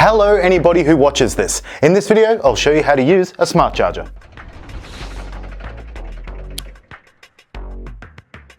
Hello anybody who watches this. In this video, I'll show you how to use a smart charger.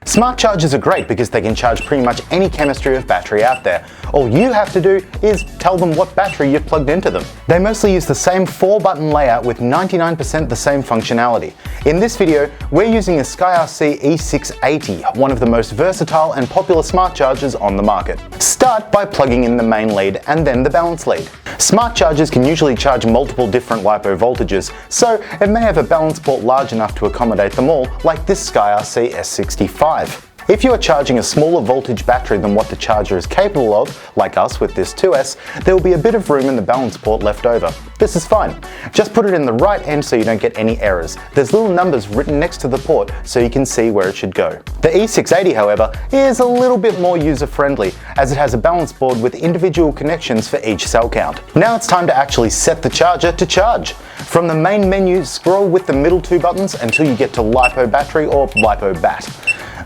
Smart chargers are great because they can charge pretty much any chemistry of battery out there. All you have to do is tell them what battery you've plugged into them. They mostly use the same 4-button layout with 99% the same functionality. In this video, we're using a SkyRC E680, one of the most versatile and popular smart chargers on the market. Start by plugging in the main lead and then the balance lead. Smart chargers can usually charge multiple different Lipo voltages, so it may have a balance port large enough to accommodate them all, like this SkyRC S65. If you are charging a smaller voltage battery than what the charger is capable of, like us with this 2S, there will be a bit of room in the balance port left over. This is fine. Just put it in the right end so you don't get any errors. There's little numbers written next to the port so you can see where it should go. The E680, however, is a little bit more user-friendly, as it has a balance board with individual connections for each cell count. Now it's time to actually set the charger to charge. From the main menu, scroll with the middle two buttons until you get to Lipo battery or Lipo bat.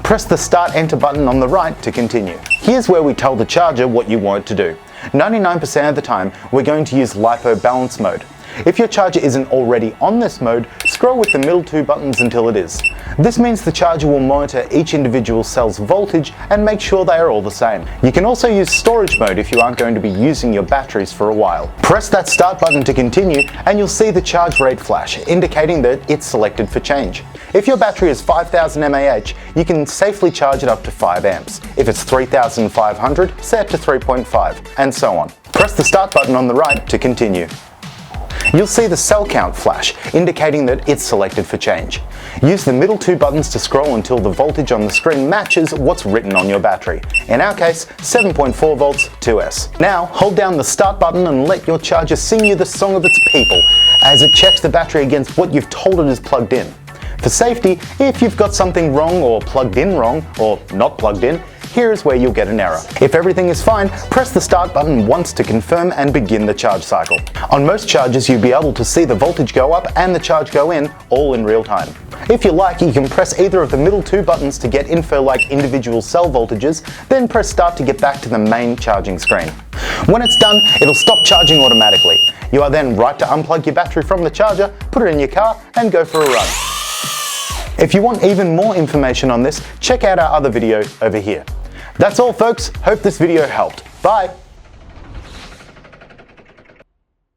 Press the Start Enter button on the right to continue. Here's where we tell the charger what you want it to do. 99% of the time, we're going to use Lipo balance mode. If your charger isn't already on this mode, scroll with the middle two buttons until it is. This means the charger will monitor each individual cell's voltage and make sure they are all the same. You can also use storage mode if you aren't going to be using your batteries for a while. Press that Start button to continue and you'll see the charge rate flash, indicating that it's selected for change. If your battery is 5000 mAh, you can safely charge it up to 5 amps. If it's 3500, set it to 3.5, and so on. Press the Start button on the right to continue. You'll see the cell count flash, indicating that it's selected for change. Use the middle two buttons to scroll until the voltage on the screen matches what's written on your battery. In our case, 7.4 volts 2S. Now, hold down the Start button and let your charger sing you the song of its people, as it checks the battery against what you've told it is plugged in. For safety, if you've got something wrong or plugged in wrong, or not plugged in, here is where you'll get an error. If everything is fine, press the Start button once to confirm and begin the charge cycle. On most chargers, you'll be able to see the voltage go up and the charge go in, all in real time. If you like, you can press either of the middle two buttons to get info like individual cell voltages, then press Start to get back to the main charging screen. When it's done, it'll stop charging automatically. You are then right to unplug your battery from the charger, put it in your car, and go for a run. If you want even more information on this, check out our other video over here. That's all folks, hope this video helped. Bye!